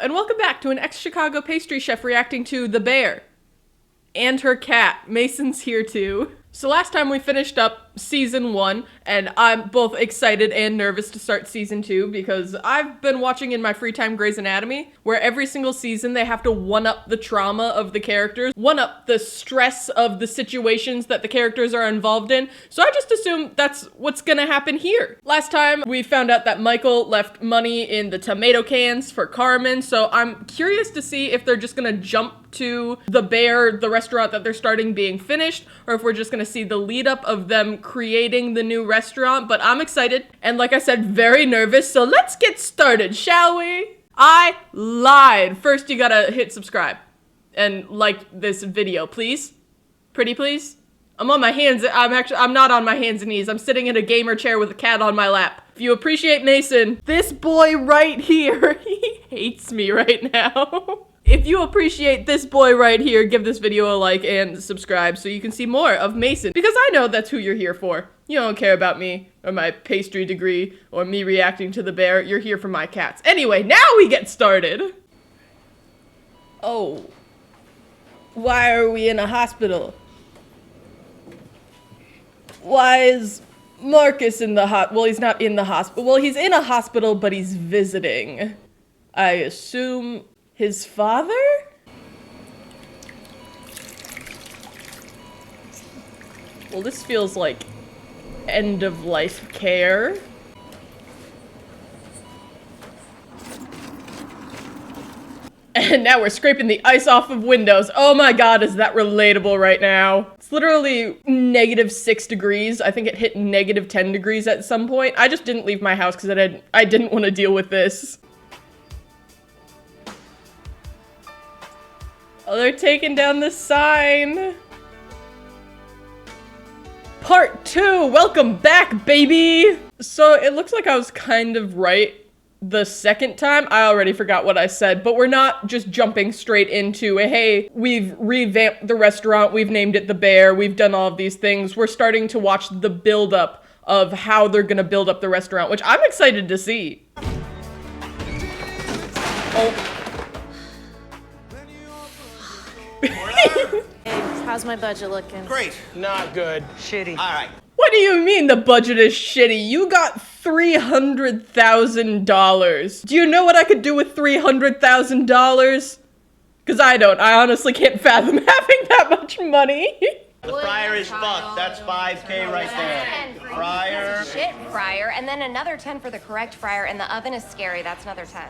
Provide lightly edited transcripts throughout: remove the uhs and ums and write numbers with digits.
and welcome back to an ex-Chicago pastry chef reacting to The Bear. And her cat. Mason's here too. So last time we finished up season 1, and I'm both excited and nervous to start season 2 because I've been watching in my free time Grey's Anatomy, where every single season they have to one-up the trauma of the characters, one-up the stress of the situations that the characters are involved in, so I just assume that's what's gonna happen here. Last time we found out that Michael left money in the tomato cans for Carmen, so I'm curious to see if they're just gonna jump to The Bear, the restaurant that they're starting being finished, or if we're just gonna see the lead up of them creating the new restaurant, but I'm excited, and like I said, very nervous, so let's get started, shall we? I lied. First, you gotta hit subscribe and like this video, please. Pretty please? I'm on my hands, I'm not on my hands and knees, I'm sitting in a gamer chair with a cat on my lap. If you appreciate Mason, this boy right here, he hates me right now. If you appreciate this boy right here, give this video a like and subscribe so you can see more of Mason, because I know that's who you're here for. You don't care about me, or my pastry degree, or me reacting to The Bear. You're here for my cats. Anyway, now we get started! Oh. Why are we in a hospital? Why is Marcus in the well, he's not in the hospital. Well, he's in a hospital, but he's visiting. I assume his father? Well, this feels like end-of-life care. And now we're scraping the ice off of windows. Oh my god, is that relatable right now? It's literally -6 degrees. I think it hit -10 degrees at some point. I just didn't leave my house because I didn't want to deal with this. Oh, they're taking down the sign. Part 2, welcome back, baby! So it looks like I was kind of right the second time. I already forgot what I said, but we're not just jumping straight into, hey, we've revamped the restaurant, we've named it The Bear, we've done all of these things. We're starting to watch the build-up of how they're gonna build up the restaurant, which I'm excited to see. Oh. How's my budget looking? Great. Not good. Shitty. All right. What do you mean the budget is shitty? You got $300,000. Do you know what I could do with $300,000? Because I don't. I honestly can't fathom having that much money. The fryer is fucked. That's 5K right there. Fryer. Shit fryer, and then another 10 for the correct fryer, and the oven is scary. That's another 10.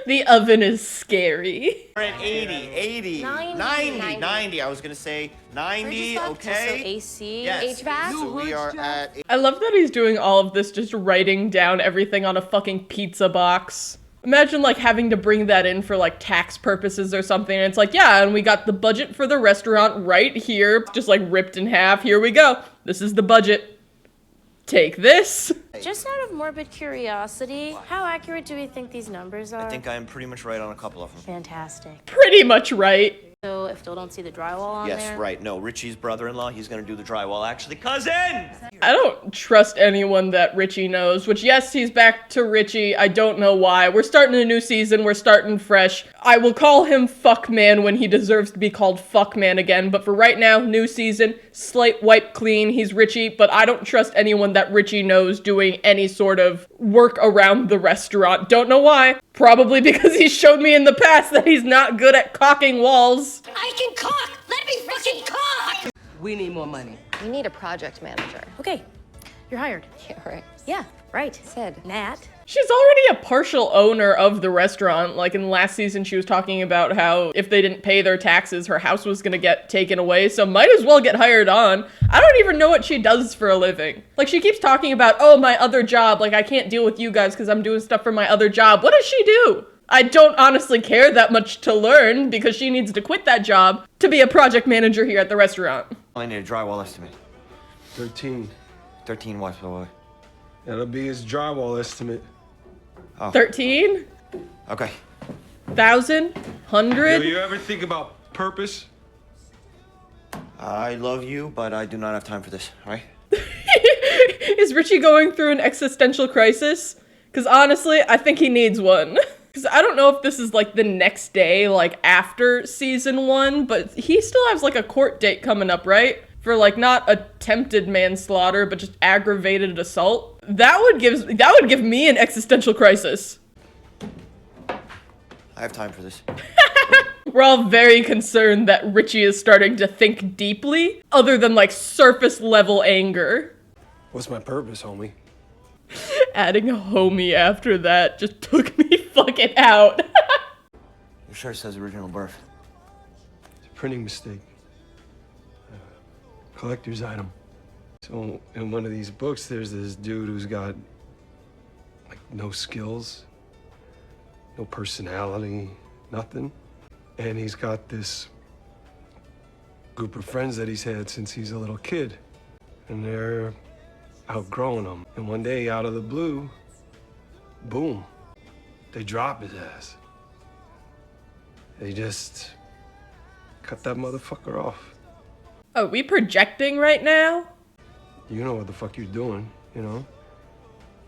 The oven is scary. We're at 80. 90. I was gonna say 90. Okay. So AC, Yes. HVAC. So we are at. I love that he's doing all of this just writing down everything on a fucking pizza box. Imagine like having to bring that in for like tax purposes or something, and it's like, yeah, and we got the budget for the restaurant right here, just like ripped in half. Here we go. This is the budget. Take this. Just out of morbid curiosity, how accurate do we think these numbers are? I think I'm pretty much right on a couple of them. Fantastic. Pretty much right. So if still don't see the drywall on there? Yes, right. No, Richie's brother-in-law, he's gonna do the drywall. Actually, cousin! I don't trust anyone that Richie knows, which yes, he's back to Richie. I don't know why. We're starting a new season. We're starting fresh. I will call him Fuckman when he deserves to be called Fuckman again, but for right now, new season, slate wiped clean. He's Richie, but I don't trust anyone that Richie knows doing any sort of work around the restaurant. Don't know why. Probably because he showed me in the past that he's not good at caulking walls. I can caulk! Let me fucking caulk! We need more money. We need a project manager. Okay, you're hired. Yeah, right. Yeah, right. Sid. Nat. She's already a partial owner of the restaurant. Like in last season, she was talking about how if they didn't pay their taxes, her house was gonna get taken away, so might as well get hired on. I don't even know what she does for a living. Like she keeps talking about, oh, my other job, like I can't deal with you guys because I'm doing stuff for my other job. What does she do? I don't honestly care that much to learn because she needs to quit that job to be a project manager here at the restaurant. I need a drywall estimate. 13. 13 what, boy? That'll be his drywall estimate. Oh. 13? Okay. 1,000? 100? Do you ever think about purpose? I love you, but I do not have time for this, all right? Is Richie going through an existential crisis? Because honestly, I think he needs one. Because I don't know if this is like the next day, like after season 1, but he still has like a court date coming up, right? For like not attempted manslaughter, but just aggravated assault. That would give me an existential crisis. I have time for this. We're all very concerned that Richie is starting to think deeply, other than like surface level anger. What's my purpose, homie? Adding a homie after that just took me fucking out. Your shirt says original birth. It's a printing mistake. Collector's item. So in one of these books, there's this dude who's got like no skills, no personality, nothing. And he's got this group of friends that he's had since he's a little kid. And they're outgrowing him. And one day, out of the blue, boom, they drop his ass. They just cut that motherfucker off. Are we projecting right now? You know what the fuck you're doing, you know?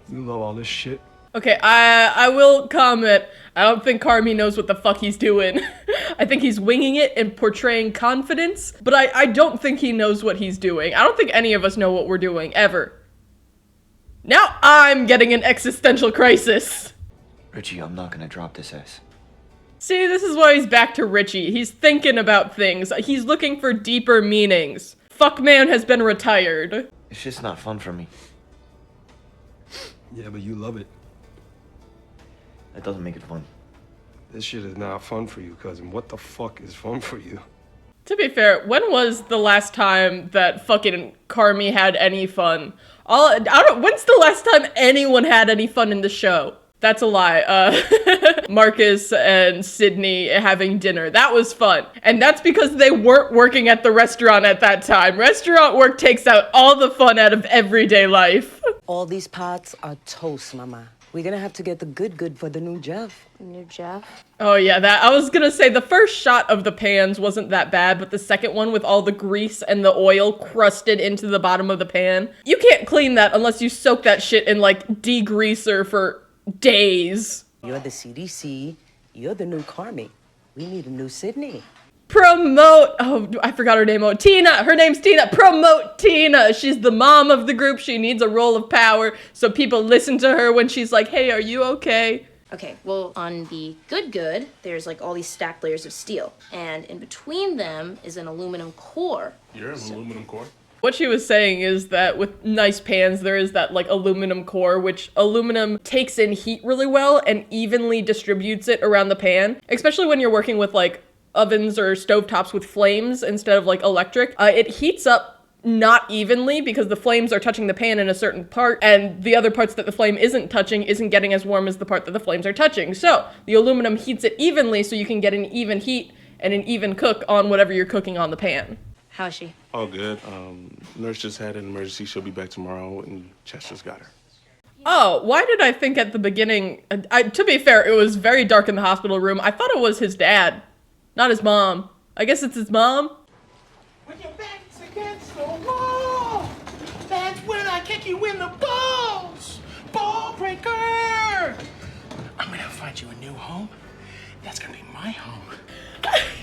You love all this shit. Okay, I will comment. I don't think Carmi knows what the fuck he's doing. I think he's winging it and portraying confidence, but I don't think he knows what he's doing. I don't think any of us know what we're doing, ever. Now I'm getting an existential crisis. Richie, I'm not gonna drop this ass. See, this is why he's back to Richie. He's thinking about things. He's looking for deeper meanings. Fuckman has been retired. It's just not fun for me. Yeah, but you love it. That doesn't make it fun. This shit is not fun for you, cousin. What the fuck is fun for you? To be fair, when was the last time that fucking Carmi had any fun? When's the last time anyone had any fun in the show? That's a lie. Marcus and Sydney having dinner. That was fun. And that's because they weren't working at the restaurant at that time. Restaurant work takes out all the fun out of everyday life. All these pots are toast, mama. We're gonna have to get the good for the new Jeff. New Jeff? Oh yeah, I was gonna say the first shot of the pans wasn't that bad, but the second one with all the grease and the oil crusted into the bottom of the pan, you can't clean that unless you soak that shit in like degreaser for days. You're the CDC. You're the new Carmi. We need a new Sydney. Promote, oh, I forgot her name. Oh, Tina, her name's Tina. Promote Tina. She's the mom of the group. She needs a role of power, so people listen to her when she's like, hey, are you okay? Okay, well, on the good, there's like all these stacked layers of steel. And in between them is an aluminum core. You're an aluminum core? What she was saying is that with nice pans, there is that like aluminum core, which aluminum takes in heat really well and evenly distributes it around the pan, especially when you're working with like ovens or stovetops with flames instead of like electric. It heats up not evenly because the flames are touching the pan in a certain part, and the other parts that the flame isn't touching isn't getting as warm as the part that the flames are touching. So the aluminum heats it evenly so you can get an even heat and an even cook on whatever you're cooking on the pan. How's she? Oh, good. Nurse just had an emergency. She'll be back tomorrow, and Chester's got her. Oh, why did I think at the beginning, to be fair, it was very dark in the hospital room. I thought it was his dad, not his mom. I guess it's his mom. When your back's against the wall, that's when I kick you in the balls. Ball breaker. I'm gonna find you a new home. That's gonna be my home.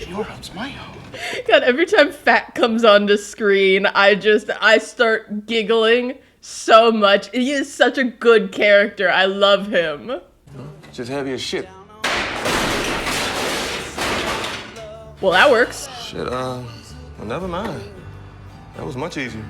Your home's my home. God, every time Fat comes onto screen, I start giggling so much. He is such a good character. I love him. Just heavy as shit. Well, that works. Shit, well, never mind. That was much easier.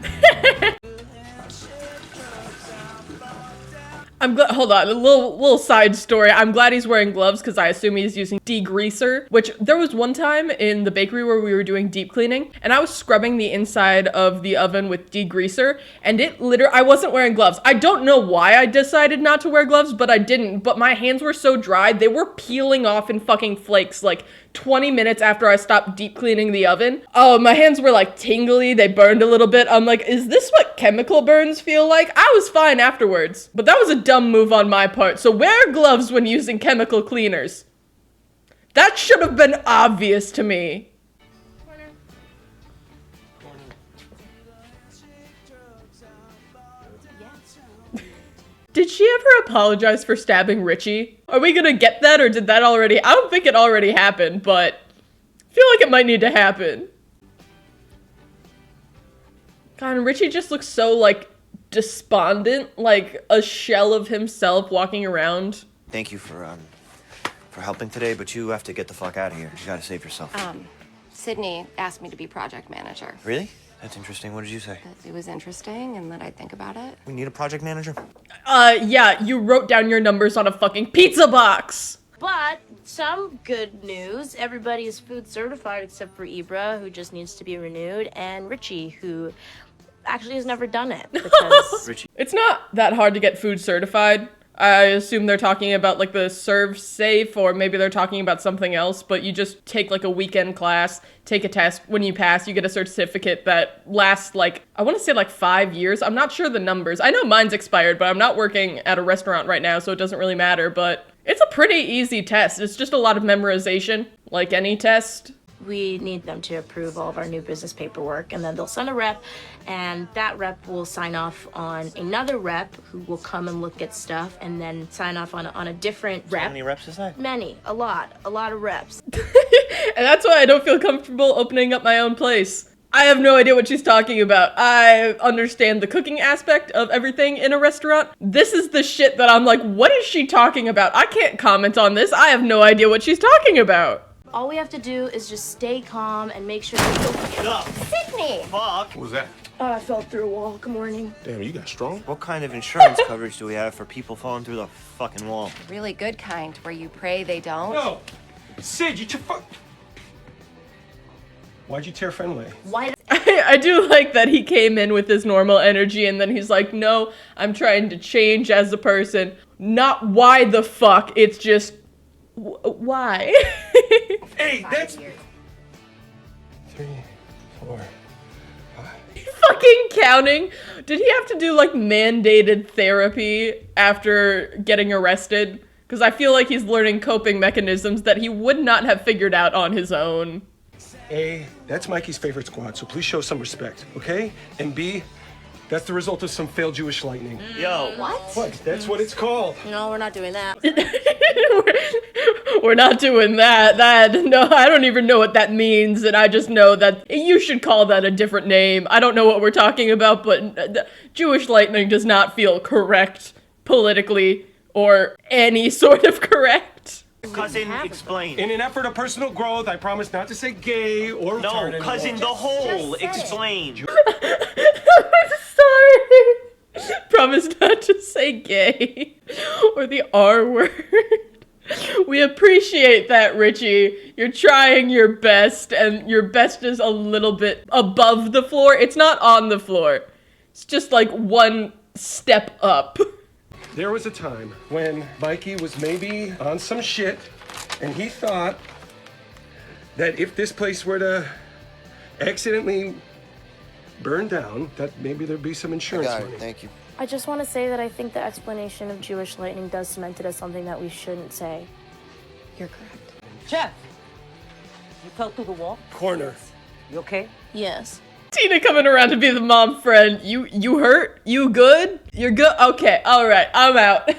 I'm glad, hold on, a little side story. I'm glad he's wearing gloves because I assume he's using degreaser, which there was one time in the bakery where we were doing deep cleaning and I was scrubbing the inside of the oven with degreaser and I wasn't wearing gloves. I don't know why I decided not to wear gloves, but I didn't, but my hands were so dry, they were peeling off in fucking flakes like 20 minutes after I stopped deep cleaning the oven. Oh, my hands were like tingly, they burned a little bit. I'm like, is this what chemical burns feel like? I was fine afterwards, but that was a dumb move on my part. So wear gloves when using chemical cleaners. That should have been obvious to me. Did she ever apologize for stabbing Richie? Are we gonna get that, or did that already? I don't think it already happened, but I feel like it might need to happen. God, and Richie just looks so, like, despondent, like a shell of himself walking around. Thank you for helping today, but you have to get the fuck out of here. You gotta save yourself. Sydney asked me to be project manager. Really? That's interesting. What did you say? That it was interesting and that I'd think about it. We need a project manager? Yeah, you wrote down your numbers on a fucking pizza box! But some good news. Everybody is food certified except for Ibra, who just needs to be renewed, and Richie, who actually has never done it because Richie. It's not that hard to get food certified. I assume they're talking about like the Serve Safe, or maybe they're talking about something else, but you just take like a weekend class, take a test. When you pass, you get a certificate that lasts like, I want to say like 5 years. I'm not sure the numbers. I know mine's expired, but I'm not working at a restaurant right now, so it doesn't really matter, but it's a pretty easy test. It's just a lot of memorization, like any test. we need them to approve all of our new business paperwork, and then they'll send a rep, and that rep will sign off on another rep who will come and look at stuff, and then sign off on a different rep. How many reps is that? Many, a lot of reps. And that's why I don't feel comfortable opening up my own place. I have no idea what she's talking about. I understand the cooking aspect of everything in a restaurant. This is the shit that I'm like, what is she talking about? I can't comment on this. I have no idea what she's talking about. All we have to do is just stay calm and make sure Sydney! Fuck! What was that? Oh, I fell through a wall. Good morning. Damn, you got strong. What kind of insurance coverage do we have for people falling through the fucking wall? Really good kind, where you pray they don't. No! Sid, you Why'd you tear Fenway? Why? I do like that he came in with his normal energy and then he's like, no, I'm trying to change as a person. Not why the fuck, it's just, why? Hey, that's... 3, 4, 5. Fucking counting? Did he have to do like mandated therapy after getting arrested? Because I feel like he's learning coping mechanisms that he would not have figured out on his own. A, that's Mikey's favorite squad, so please show some respect, okay? And B, that's the result of some failed Jewish lightning. Yo. What? That's what it's called. No, we're not doing that. We're not doing that. No, I don't even know what that means, and I just know that you should call that a different name. I don't know what we're talking about, but Jewish lightning does not feel correct politically or any sort of correct. Cousin, explain. In an effort of personal growth, I promise not to say gay or retarded. No, cousin, the whole. Explain. Sorry. Promise not to say gay or the R word. We appreciate that, Richie. You're trying your best, and your best is a little bit above the floor. It's not on the floor. It's just like one step up. There was a time when Mikey was maybe on some shit, and he thought that if this place were to accidentally burn down, that maybe there'd be some insurance money. Thank you. I just want to say that I think the explanation of Jewish lightning does cement it as something that we shouldn't say. You're correct. Jeff, you fell through the wall? Corner. You okay? Yes. Tina coming around to be the mom friend. You hurt? You good? You're good? Okay, alright, I'm out.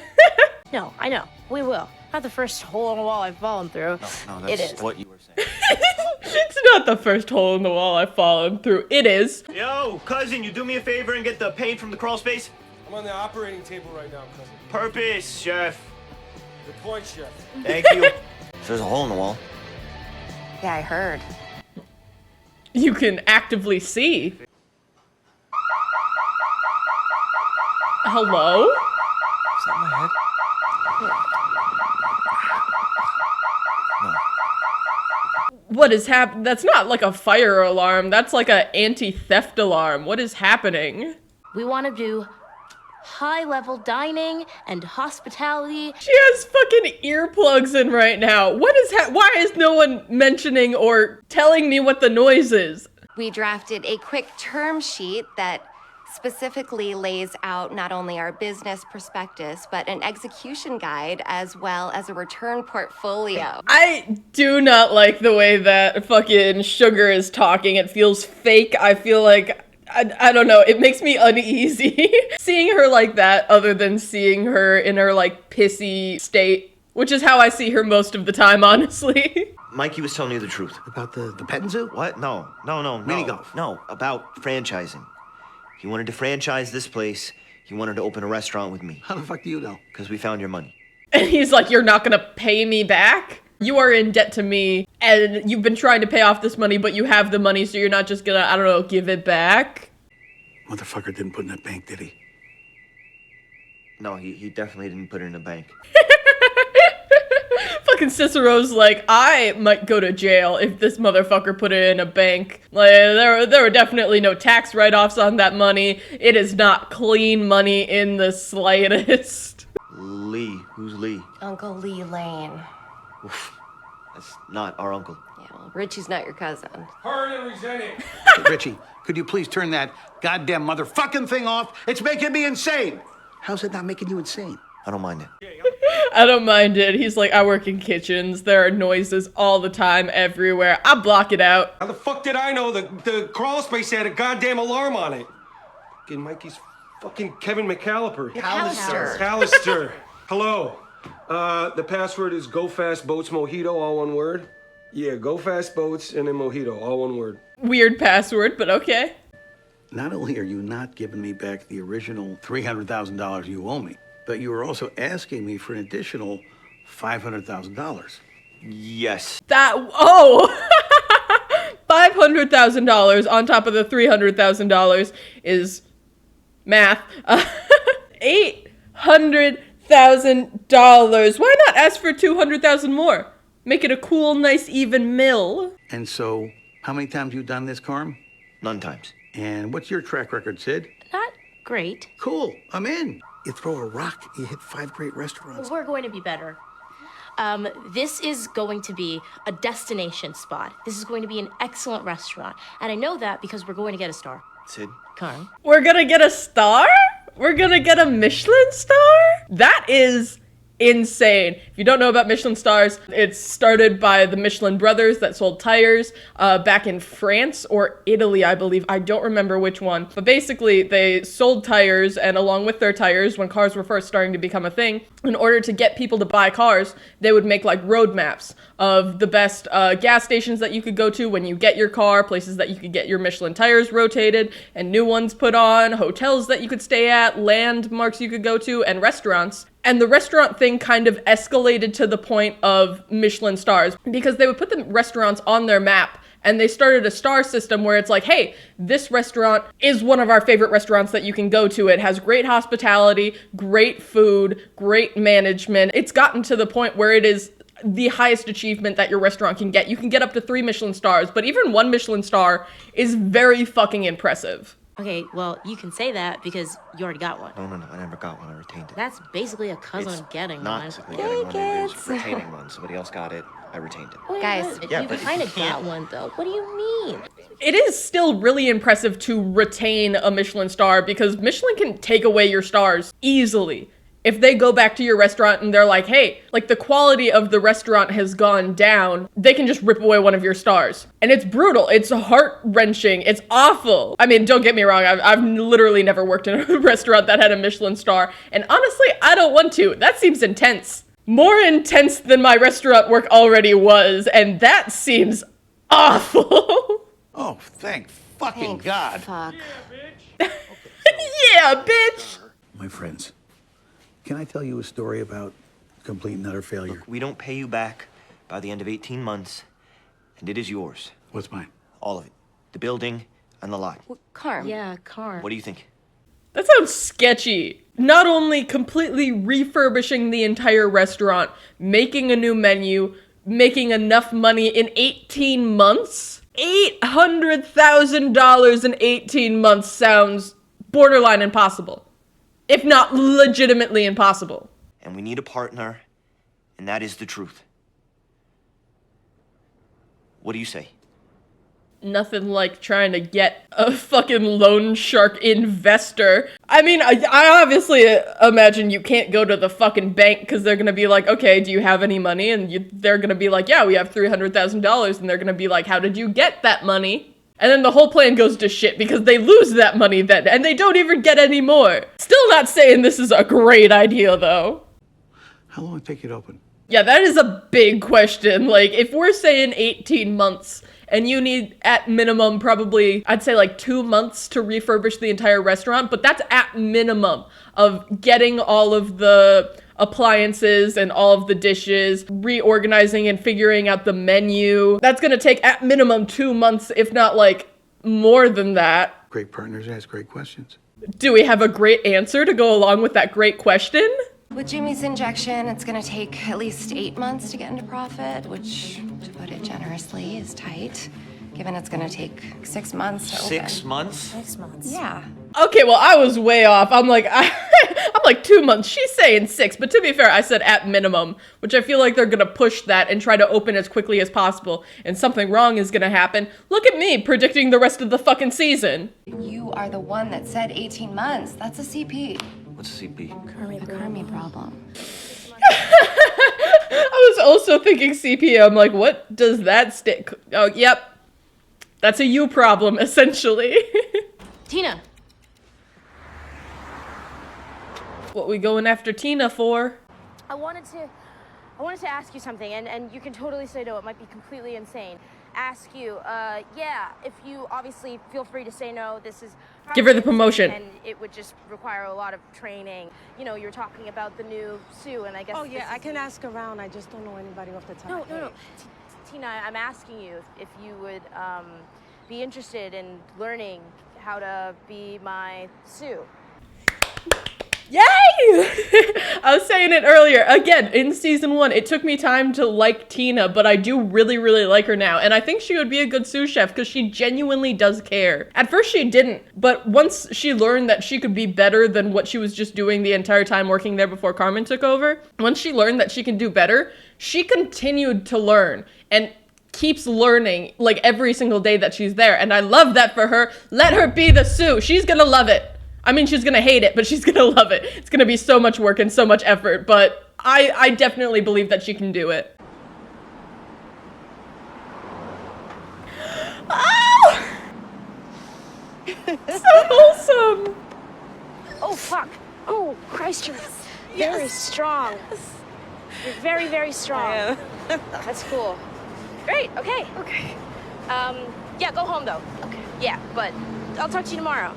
No, I know. We will. Not the first hole in the wall I've fallen through. No, It that's is. what you were saying. It's not the first hole in the wall I've fallen through. It is. Yo, cousin, you do me a favor and get the paint from the crawl space? I'm on the operating table right now, cousin. Purpose, chef. Good point, chef. Thank you. There's a hole in the wall. Yeah, I heard. You can actively see. Hello? Is that my head? What is happening? That's not like a fire alarm. That's like an anti-theft alarm. What is happening? We want to do high-level dining and hospitality. She has fucking earplugs in right now. What is why is no one mentioning or telling me what the noise is? We drafted a quick term sheet that specifically lays out not only our business prospectus, but an execution guide as well as a return portfolio. I do not like the way that fucking Sugar is talking. It feels fake. I feel like I don't know. It makes me uneasy seeing her like that, other than seeing her in her like pissy state, which is how I see her most of the time, honestly. Mikey was telling you the truth. About the petting zoo? What? No. Mini golf. No, about franchising. He wanted to franchise this place. He wanted to open a restaurant with me. How the fuck do you know? Because we found your money. And he's like, you're not gonna pay me back? You are in debt to me, and you've been trying to pay off this money, but you have the money, so you're not just gonna, I don't know, give it back? Motherfucker didn't put it in that bank, did he? No, he definitely didn't put it in a bank. Fucking Cicero's like, I might go to jail if this motherfucker put it in a bank. Like, there were definitely no tax write-offs on that money. It is not clean money in the slightest. Lee. Who's Lee? Uncle Lee Lane. Oof. That's not our uncle. Yeah, well, Richie's not your cousin. Heard and resented. Hey, Richie, could you please turn that goddamn motherfucking thing off? It's making me insane. How's it not making you insane? I don't mind it. I don't mind it. He's like, I work in kitchens. There are noises all the time, everywhere. I block it out. How the fuck did I know the crawl space had a goddamn alarm on it? Fucking Mikey's fucking Kevin McAllister. McAllister. Hello. The password is Go Fast Boats Mojito, all one word. Yeah, Go Fast Boats and then Mojito, all one word. Weird password, but okay. Not only are you not giving me back the original $300,000 you owe me, but you are also asking me for an additional $500,000. Yes. $500,000 on top of the $300,000 is math. $800,000. Why not ask for $200,000 more? Make it a cool, nice, even mill. And so, how many times you done this, Carm? None times. And what's your track record, Sid? Not great. Cool, I'm in. You throw a rock, you hit 5 great restaurants. We're going to be better. This is going to be a destination spot. This is going to be an excellent restaurant. And I know that because we're going to get a star. Sid? Carm. We're gonna get a star? We're gonna get a Michelin star? That is insane. If you don't know about Michelin stars, it's started by the Michelin brothers that sold tires back in France or Italy, I believe. I don't remember which one. But basically, they sold tires, and along with their tires, when cars were first starting to become a thing, in order to get people to buy cars, they would make like road maps of the best gas stations that you could go to when you get your car, places that you could get your Michelin tires rotated and new ones put on, hotels that you could stay at, landmarks you could go to, and restaurants. And the restaurant thing kind of escalated to the point of Michelin stars because they would put the restaurants on their map and they started a star system where it's like, hey, this restaurant is one of our favorite restaurants that you can go to. It has great hospitality, great food, great management. It's gotten to the point where it is the highest achievement that your restaurant can get. You can get up to 3 Michelin stars, but even 1 Michelin star is very fucking impressive. Okay, well, you can say that because you already got one. No, I never got one. I retained it. That's basically a cousin of getting not one. simply getting one. It is retaining one. Somebody else got it. I retained it. Guys, Yeah, you but kind you of can't. got one, though. What do you mean? It is still really impressive to retain a Michelin star because Michelin can take away your stars easily. If they go back to your restaurant and they're like, hey, like the quality of the restaurant has gone down, they can just rip away one of your stars. And it's brutal. It's heart-wrenching. It's awful. I mean, don't get me wrong. I've literally never worked in a restaurant that had a Michelin star. And honestly, I don't want to. That seems intense. More intense than my restaurant work already was. And that seems awful. Oh, thank fucking God. Fuck. Yeah, bitch. My friends, can I tell you a story about complete and utter failure? Look, we don't pay you back by the end of 18 months, and it is yours. What's mine? All of it. The building and the lot. Well, Carm. Yeah, Carm. What do you think? That sounds sketchy. Not only completely refurbishing the entire restaurant, making a new menu, making enough money in 18 months? $800,000 in 18 months sounds borderline impossible. If not legitimately impossible. And we need a partner, and that is the truth. What do you say? Nothing like trying to get a fucking loan shark investor. I mean, I obviously imagine you can't go to the fucking bank because they're gonna be like, okay, do you have any money? And they're gonna be like, yeah, we have $300,000. And they're gonna be like, how did you get that money? And then the whole plan goes to shit because they lose that money then, and they don't even get any more. Still not saying this is a great idea, though. How long will it take you to open? Yeah, that is a big question. Like, if we're saying 18 months, and you need, at minimum, probably, I'd say like 2 months to refurbish the entire restaurant, but that's at minimum of getting all of the appliances and all of the dishes, reorganizing and figuring out the menu. That's gonna take, at minimum, 2 months, if not, like, more than that. Great partners ask great questions. Do we have a great answer to go along with that great question? With Jimmy's injection, it's gonna take at least 8 months to get into profit, which, to put it generously, is tight, given it's gonna take 6 months to open. 6 months? 6 months. Yeah. Okay, well, I was way off. I'm like, I'm like 2 months. She's saying 6, but to be fair, I said at minimum, which I feel like they're gonna push that and try to open as quickly as possible, and something wrong is gonna happen. Look at me predicting the rest of the fucking season. You are the one that said 18 months. That's a CP. What's a CP? A Kermie problem. I was also thinking CP. I'm like, what does that stick? Oh, yep. That's a you problem, essentially. Tina. What we going after Tina for? I wanted to ask you something, and you can totally say no. It might be completely insane. Ask you, yeah, if you obviously feel free to say no. This is Give her the promotion. and it would just require a lot of training. You know, you're talking about the new Sue, and I guess. Oh yeah, I can ask around. I just don't know anybody off the top. No, of no, my no. head. Tina, I'm asking you if you would be interested in learning how to be my Sue. Yay! I was saying it earlier. Again, in season 1, it took me time to like Tina, but I do really, really like her now. And I think she would be a good sous chef because she genuinely does care. At first she didn't, but once she learned that she could be better than what she was just doing the entire time working there before Carmen took over, once she learned that she can do better, she continued to learn and keeps learning like every single day that she's there. And I love that for her. Let her be the sous. She's gonna love it. I mean, she's gonna hate it, but she's gonna love it. It's gonna be so much work and so much effort, but I definitely believe that she can do it. Oh! So wholesome! Oh, fuck. Oh, Christ, you're very strong. You're very, very strong. That's cool. Great, okay. Okay. Yeah, go home, though. Okay. Yeah, but I'll talk to you tomorrow.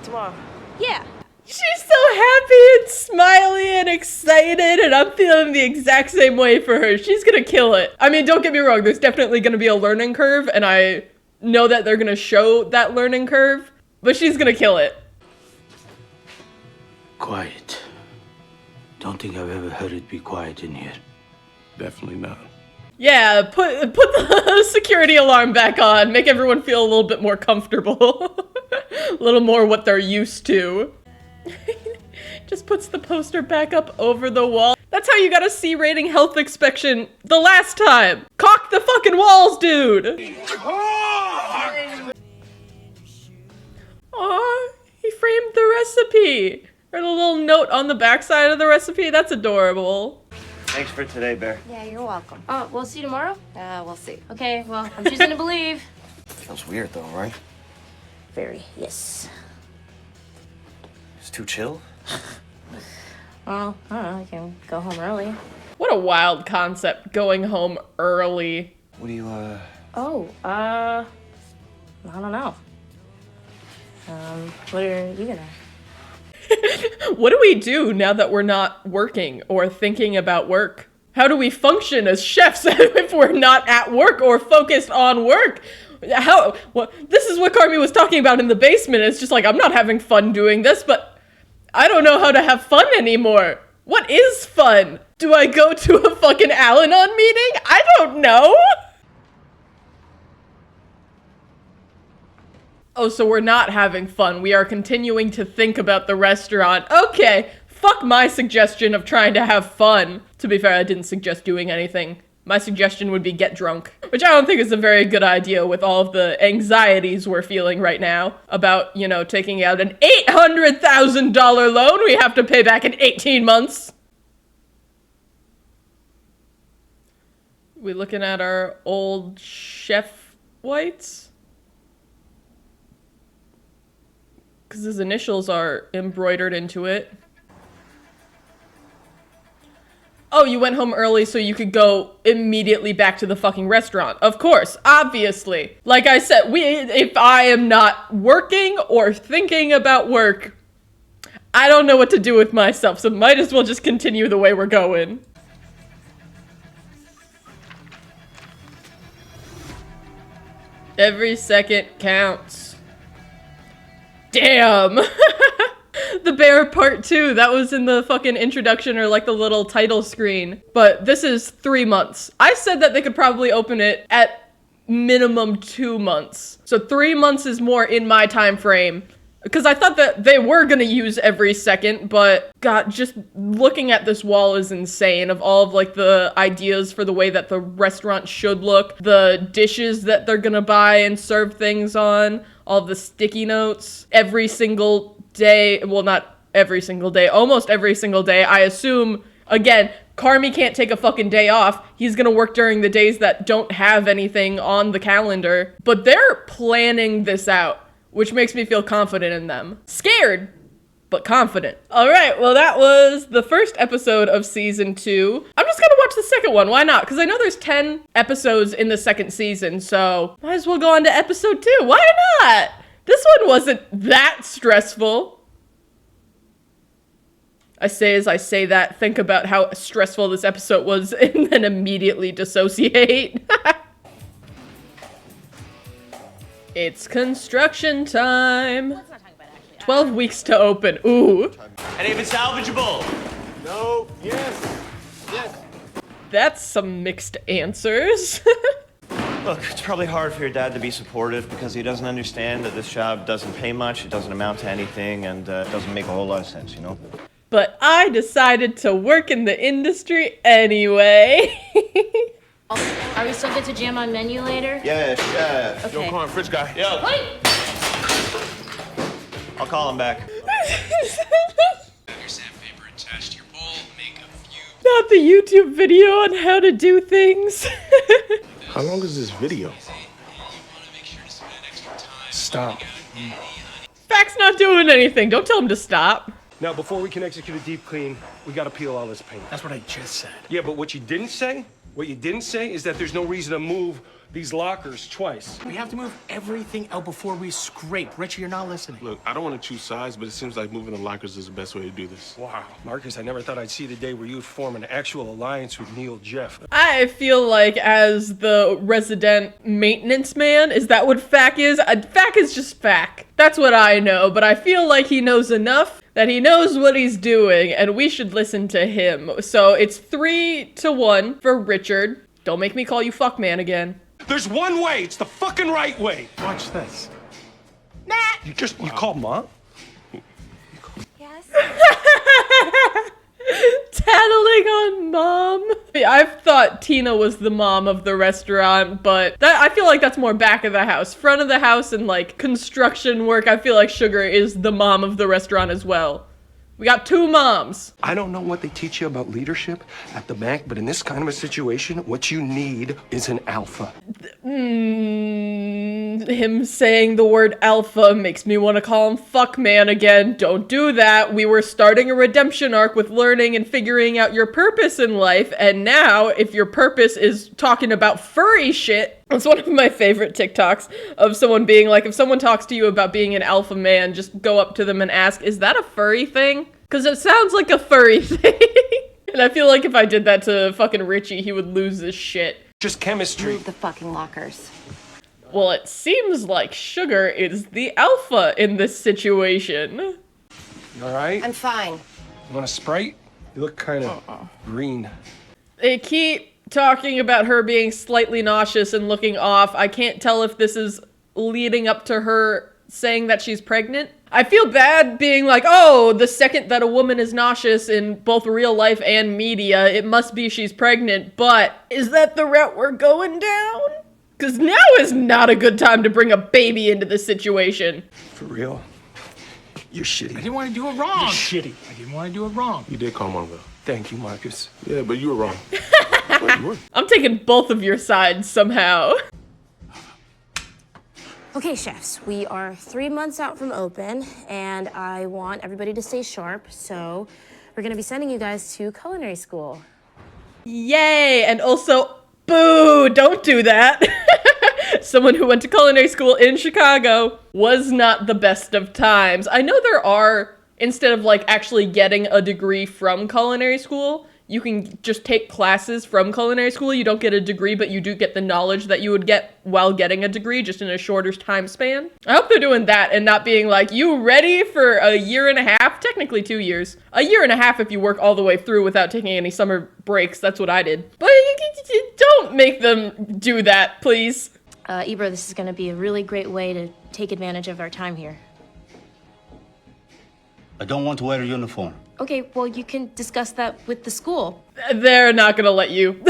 Tomorrow. Yeah. She's so happy and smiley and excited, and I'm feeling the exact same way for her. She's gonna kill it. I mean, don't get me wrong, there's definitely gonna be a learning curve, and I know that they're gonna show that learning curve, but she's gonna kill it. Quiet. Don't think I've ever heard it be quiet in here. Definitely not. Yeah, put the security alarm back on. Make everyone feel a little bit more comfortable. A little more what they're used to. Just puts the poster back up over the wall. That's how you got a C rating health inspection the last time. Caulk the fucking walls, dude. Aw, he framed the recipe. Wrote a little note on the backside of the recipe. That's adorable. Thanks for today, Bear. Yeah, you're welcome. Oh, we'll see you tomorrow? We'll see. Okay, well, I'm choosing to believe. Feels weird though, right? Very, yes. It's too chill. Well, I don't know, I can go home early. What a wild concept, going home early. What do you, Oh, I don't know. What are you gonna? What do we do now that we're not working or thinking about work? How do we function as chefs if we're not at work or focused on work? This is what Carmi was talking about in the basement. It's just like, I'm not having fun doing this, but I don't know how to have fun anymore. What is fun? Do I go to a fucking Al-Anon meeting? I don't know. Oh, so we're not having fun. We are continuing to think about the restaurant. Okay, fuck my suggestion of trying to have fun. To be fair, I didn't suggest doing anything. My suggestion would be get drunk, which I don't think is a very good idea with all of the anxieties we're feeling right now about, you know, taking out an $800,000 loan we have to pay back in 18 months. We looking at our old chef whites? Because his initials are embroidered into it. Oh, you went home early so you could go immediately back to the fucking restaurant. Of course, obviously. Like I said, if I am not working or thinking about work, I don't know what to do with myself, so might as well just continue the way we're going. Every second counts. Damn! The Bear Part 2, that was in the fucking introduction or like the little title screen. But this is 3 months. I said that they could probably open it at minimum 2 months. So 3 months is more in my time frame. Because I thought that they were gonna use every second, but God, just looking at this wall is insane of all of like the ideas for the way that the restaurant should look, the dishes that they're gonna buy and serve things on, all of the sticky notes, every single day, well not every single day, almost every single day, I assume, again, Carmy can't take a fucking day off. He's gonna work during the days that don't have anything on the calendar, but they're planning this out, which makes me feel confident in them. Scared, but confident. All right, well that was the first episode of season 2. I'm just gonna watch the second one, why not? Because I know there's 10 episodes in the second season, so might as well go on to episode 2, why not? This one wasn't that stressful. I say as I say that, think about how stressful this episode was, and then immediately dissociate. It's construction time. 12 weeks to open. Ooh. Any of it salvageable? No. Yes. Yes. That's some mixed answers. Look, it's probably hard for your dad to be supportive because he doesn't understand that this job doesn't pay much, it doesn't amount to anything, and it doesn't make a whole lot of sense, you know? But I decided to work in the industry anyway. Are we still good to jam on menu later? Yeah. Okay. Yo, come on, fridge guy. Yo. I'll call him back. Not the YouTube video on how to do things. How long is this video? Stop. Fac's not doing anything. Don't tell him to stop. Now, before we can execute a deep clean, we gotta peel all this paint. That's what I just said. Yeah, but what you didn't say is that there's no reason to move these lockers twice. We have to move everything out before we scrape. Richie, you're not listening. Look, I don't want to choose sides, but it seems like moving the lockers is the best way to do this. Wow, Marcus, I never thought I'd see the day where you'd form an actual alliance with Neil Jeff. I feel like as the resident maintenance man, is that what Fac is? Fac is just Fac. That's what I know, but I feel like he knows enough that he knows what he's doing, and we should listen to him. So it's 3-1 for Richard. Don't make me call you fuckman again. There's one way, it's the fucking right way. Watch this. You called Mom? Yes. Tattling on Mom. I've thought Tina was the mom of the restaurant, but I feel like that's more back of the house. Front of the house and like construction work, I feel like Sugar is the mom of the restaurant as well. We got 2 moms. I don't know what they teach you about leadership at the bank, but in this kind of a situation, what you need is an alpha. Him saying the word alpha makes me want to call him fuckman again. Don't do that. We were starting a redemption arc with learning and figuring out your purpose in life, and now, if your purpose is talking about furry shit, it's one of my favorite TikToks of someone being like, if someone talks to you about being an alpha man, just go up to them and ask, is that a furry thing? Because it sounds like a furry thing. And I feel like if I did that to fucking Richie, he would lose his shit. Just chemistry. Move the fucking lockers. Well, it seems like Sugar is the alpha in this situation. All right? I'm fine. You want a Sprite? You look kind of green. They keep talking about her being slightly nauseous and looking off. I can't tell if this is leading up to her saying that she's pregnant. I feel bad being like, oh, the second that a woman is nauseous in both real life and media, it must be she's pregnant. But is that the route we're going down? Because now is not a good time to bring a baby into this situation. For real? You're shitty. I didn't want to do it wrong. You're shitty. I didn't want to do it wrong. You did call Mom, though. Thank you, Marcus. Yeah, but you were wrong. I'm taking both of your sides somehow. Okay, chefs, we are 3 months out from open, and I want everybody to stay sharp, so we're gonna be sending you guys to culinary school. Yay! And also, boo! Don't do that! Someone who went to culinary school in Chicago was not the best of times. I know there are, instead of like actually getting a degree from culinary school, you can just take classes from culinary school. You don't get a degree, but you do get the knowledge that you would get while getting a degree, just in a shorter time span. I hope they're doing that and not being like, you ready for a year and a half? Technically 2 years. A year and a half if you work all the way through without taking any summer breaks. That's what I did. But don't make them do that, please. Ibra, this is gonna be a really great way to take advantage of our time here. I don't want to wear a uniform. Okay, well, you can discuss that with the school. They're not gonna let you.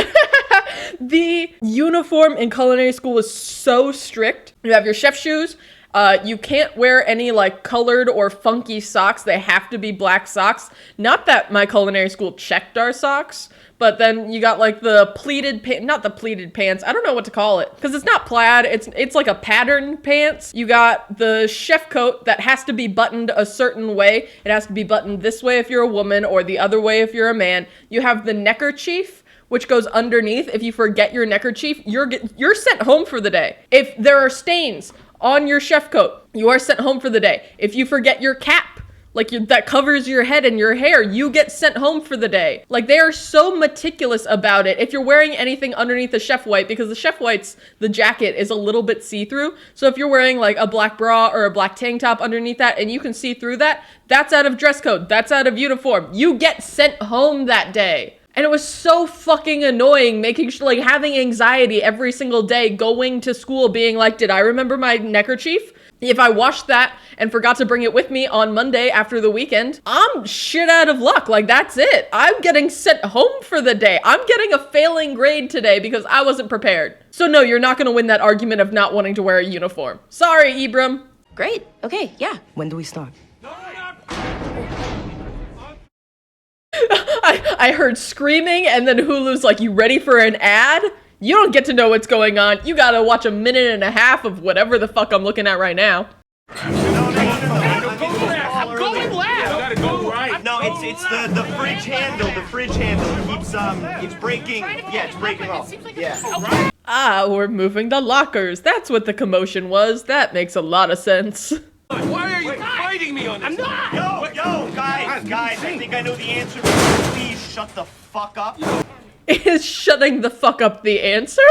The uniform in culinary school is so strict. You have your chef shoes. You can't wear any like colored or funky socks. They have to be black socks. Not that my culinary school checked our socks, but then you got like the pleated not the pleated pants. I don't know what to call it because it's not plaid. It's like a pattern pants. You got the chef coat that has to be buttoned a certain way. It has to be buttoned this way if you're a woman or the other way if you're a man. You have the neckerchief, which goes underneath. If you forget your neckerchief, you're sent home for the day. If there are stains on your chef coat, you are sent home for the day. If you forget your cap, that covers your head and your hair, you get sent home for the day. Like, they are so meticulous about it. If you're wearing anything underneath the chef white, because the chef white's, the jacket is a little bit see-through. So if you're wearing like a black bra or a black tank top underneath that and you can see through that, that's out of dress code. That's out of uniform. You get sent home that day. And it was so fucking annoying having anxiety every single day going to school being like, did I remember my neckerchief? If I washed that and forgot to bring it with me on Monday after the weekend, I'm shit out of luck. Like, that's it. I'm getting sent home for the day. I'm getting a failing grade today because I wasn't prepared. So no, you're not gonna win that argument of not wanting to wear a uniform. Sorry, Ibram. Great. Okay, yeah. When do we start? I heard screaming and then Hulu's like, you ready for an ad? You don't get to know what's going on. You gotta watch a minute and a half of whatever the fuck I'm looking at right now. I'm going left. Go right. No, it's the fridge handle. The fridge handle keeps it's breaking. Yeah, it's breaking off. Yeah. Ah, we're moving the lockers. That's what the commotion was. That makes a lot of sense. Why are you fighting me on this? I'm not. Yo, guys, I think I know the answer. Please shut the fuck up. Is shutting the fuck up the answer?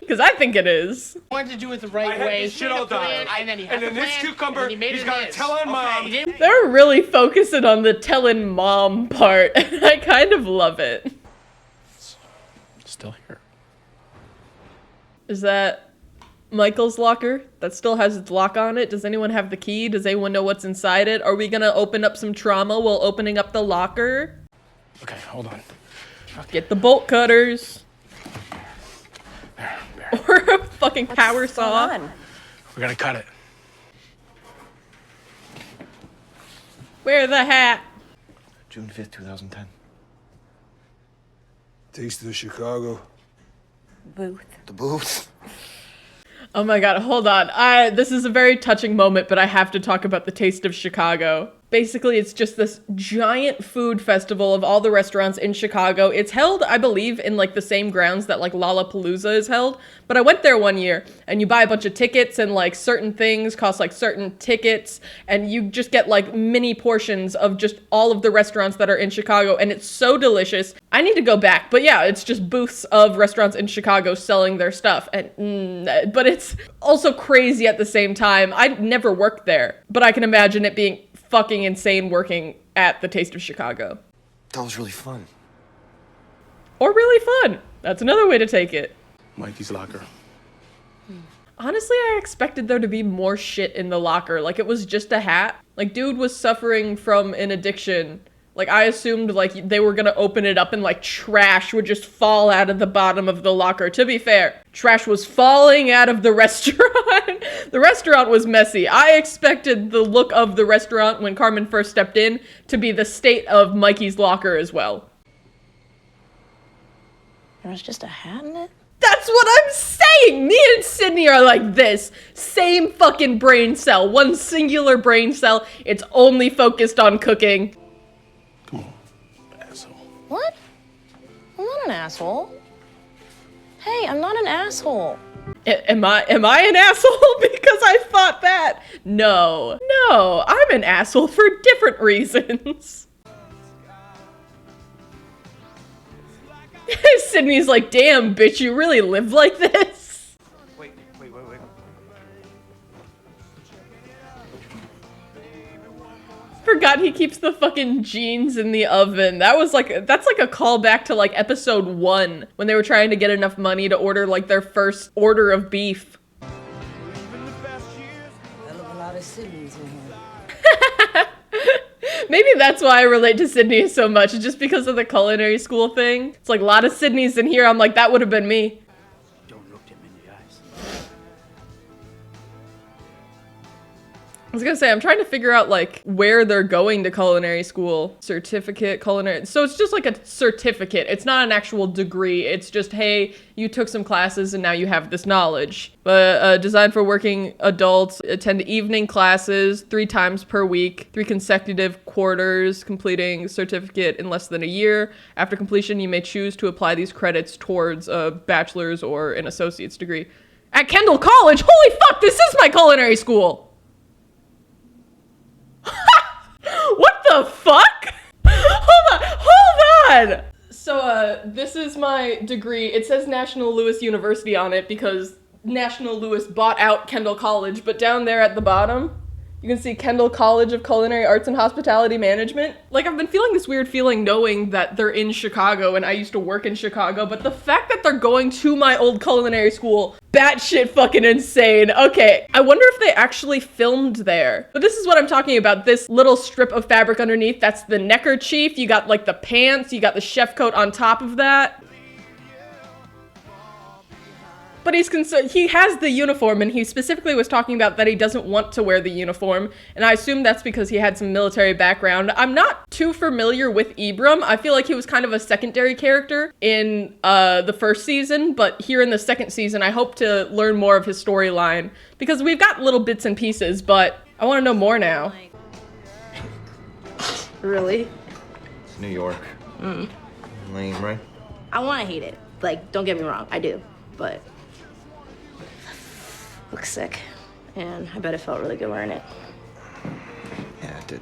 Because I think it is. I wanted to do it the right way. Shit all done. And then this cucumber, he's got to tell on mom. They're really focusing on the telling mom part, and I kind of love it. Still here. Is that Michael's locker that still has its lock on it? Does anyone have the key? Does anyone know what's inside it? Are we gonna open up some trauma while opening up the locker? Okay, hold on. Get the bolt cutters. Or a fucking power saw. We're gonna cut it. Wear the hat. June 5th, 2010. Taste of Chicago. Booth. The booth. Oh my god, hold on. This is a very touching moment, but I have to talk about the Taste of Chicago. Basically, it's just this giant food festival of all the restaurants in Chicago. It's held, I believe, in like the same grounds that like Lollapalooza is held. But I went there one year and you buy a bunch of tickets and like certain things cost like certain tickets and you just get like mini portions of just all of the restaurants that are in Chicago and it's so delicious. I need to go back. But yeah, it's just booths of restaurants in Chicago selling their stuff. And but it's also crazy at the same time. I never worked there, but I can imagine it being fucking insane working at the Taste of Chicago. That was really fun. Or really fun. That's another way to take it. Mikey's locker. Honestly, I expected there to be more shit in the locker. Like, it was just a hat. Like, dude was suffering from an addiction. Like, I assumed, like, they were gonna open it up and, like, trash would just fall out of the bottom of the locker. To be fair, trash was falling out of the restaurant. The restaurant was messy. I expected the look of the restaurant when Carmen first stepped in to be the state of Mikey's locker as well. There was just a hat in it? That's what I'm saying! Me and Sydney are like this. Same fucking brain cell. One singular brain cell. It's only focused on cooking. What? I'm not an asshole. Hey, I'm not an asshole. Am I an asshole because I thought that? No, I'm an asshole for different reasons. Sydney's like, damn, bitch, you really live like this? Wait. Forgot he keeps the fucking jeans in the oven. That's like a callback to like episode 1 when they were trying to get enough money to order like their first order of beef. Hell of a lot of Sydneys in here. Maybe that's why I relate to Sydney so much, just because of the culinary school thing. It's like a lot of Sydneys in here. I'm like, that would have been me. Don't look them in the eyes. I was gonna say, I'm trying to figure out like where they're going to culinary school. Certificate, culinary. So it's just like a certificate. It's not an actual degree. It's just, hey, you took some classes and now you have this knowledge. But designed for working adults, attend evening classes 3 times per week, 3 consecutive quarters, completing certificate in less than a year. After completion, you may choose to apply these credits towards a bachelor's or an associate's degree. At Kendall College? Holy fuck, this is my culinary school! What the fuck? Hold on! So, this is my degree. It says National Louis University on it because National Louis bought out Kendall College, but down there at the bottom, you can see Kendall College of Culinary Arts and Hospitality Management. Like, I've been feeling this weird feeling knowing that they're in Chicago and I used to work in Chicago, but the fact that they're going to my old culinary school, batshit fucking insane. Okay, I wonder if they actually filmed there. But this is what I'm talking about. This little strip of fabric underneath, that's the neckerchief. You got like the pants, you got the chef coat on top of that. But he has the uniform, and he specifically was talking about that he doesn't want to wear the uniform, and I assume that's because he had some military background. I'm not too familiar with Ibram. I feel like he was kind of a secondary character in the first season, but here in the second season, I hope to learn more of his storyline, because we've got little bits and pieces, but I want to know more now. Really? It's New York. Lame, right? I want to hate it. Like, don't get me wrong, I do, but looks sick, and I bet it felt really good wearing it. Yeah, it did.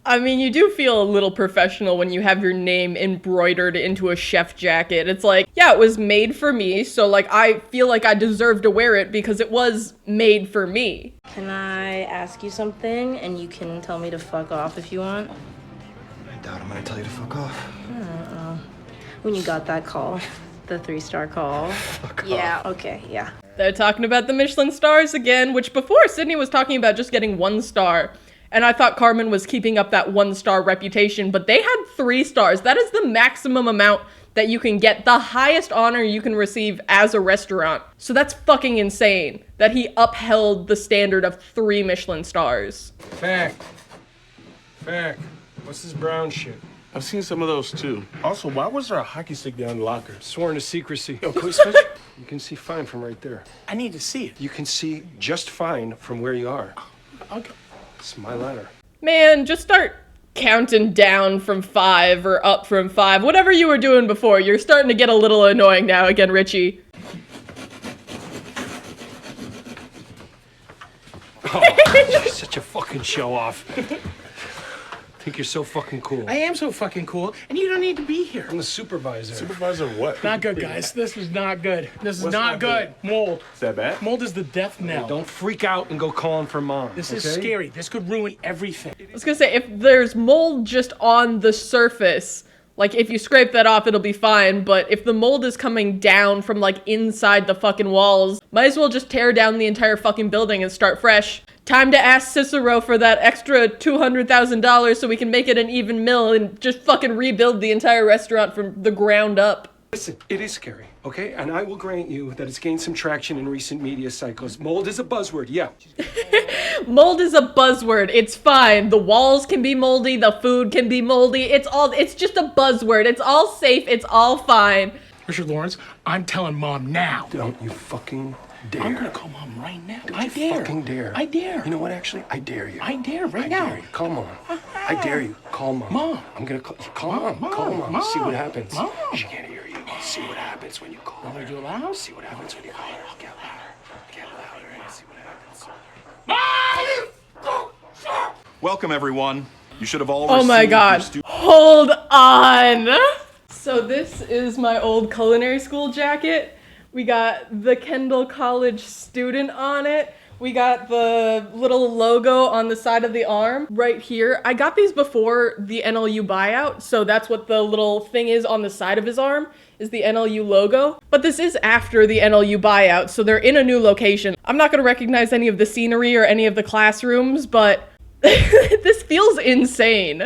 I mean, you do feel a little professional when you have your name embroidered into a chef jacket. It's like, yeah, it was made for me, so like I feel like I deserve to wear it because it was made for me. Can I ask you something, and you can tell me to fuck off if you want? I doubt I'm gonna tell you to fuck off. I don't know. When you got that call, the 3-star call. Fuck yeah, off. okay, yeah. They're talking about the Michelin stars again, which before Sydney was talking about just getting 1 star. And I thought Carmen was keeping up that 1-star reputation, but they had 3 stars. That is the maximum amount that you can get, the highest honor you can receive as a restaurant. So that's fucking insane that he upheld the standard of 3 Michelin stars. Fact. What's this brown shit? I've seen some of those too. Also, why was there a hockey stick down the locker? Sworn to secrecy. Yo, can we switch? You can see fine from right there. I need to see it. You can see just fine from where you are. Okay. It's my ladder. Man, just start counting down from 5 or up from 5. Whatever you were doing before, you're starting to get a little annoying now again, Richie. Oh, you're such a fucking show-off. Think you're so fucking cool. I am so fucking cool, and you don't need to be here. I'm the supervisor. Supervisor of what? Not good, guys. This is not good. This is What's not not good. Mold. Is that bad? Mold is the death knell. Don't freak out and go calling for mom. This is scary. This could ruin everything. I was gonna say, if there's mold just on the surface, like if you scrape that off, it'll be fine, but if the mold is coming down from like inside the fucking walls, might as well just tear down the entire fucking building and start fresh. Time to ask Cicero for that extra $200,000 so we can make it an even mill and just fucking rebuild the entire restaurant from the ground up. Listen, it is scary, okay? And I will grant you that it's gained some traction in recent media cycles. Mold is a buzzword, yeah. Mold is a buzzword. It's fine. The walls can be moldy. The food can be moldy. It's just a buzzword. It's all safe. It's all fine. Richard Lawrence, I'm telling Mom now. Don't you fucking dare. I'm gonna call Mom right now. Don't I you dare. fucking dare. I dare. You know what, actually? I dare you. I dare right now. I dare you. Call Mom. I dare you. Call Mom. Mom. I'm gonna call Mom. Mom. Call Mom. Mom. See what happens. Mom. She can't hear you. See what happens when you call her. Want me to do it loud? See what happens when you call her. Get louder. Get louder and see what happens. Welcome, everyone. You should have all Oh my received your god. Hold on. So this is my old culinary school jacket. We got the Kendall College student on it. We got the little logo on the side of the arm right here. I got these before the NLU buyout, so that's what the little thing is on the side of his arm, is the NLU logo. But this is after the NLU buyout, so they're in a new location. I'm not gonna recognize any of the scenery or any of the classrooms, but this feels insane.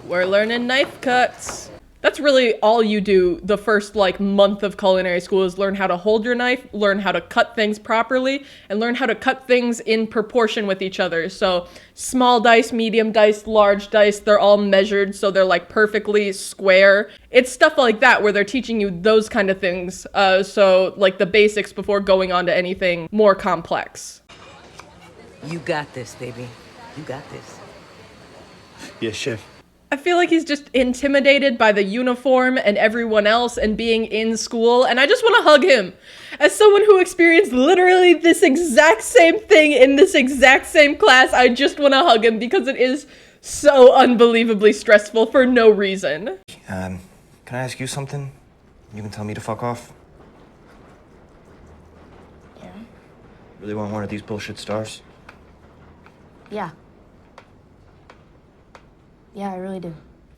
We're learning knife cuts. That's really all you do the first month of culinary school, is learn how to hold your knife, learn how to cut things properly, and learn how to cut things in proportion with each other. So small dice, medium dice, large dice, they're all measured so they're perfectly square. It's stuff like that where they're teaching you those kind of things. So the basics before going on to anything more complex. You got this, baby. You got this. Yes, chef. I feel like he's just intimidated by the uniform and everyone else and being in school, and I just want to hug him. As someone who experienced literally this exact same thing in this exact same class, I just want to hug him because it is so unbelievably stressful for no reason. Can I ask you something? You can tell me to fuck off. Yeah. Really want one of these bullshit stars? Yeah. Yeah, I really do.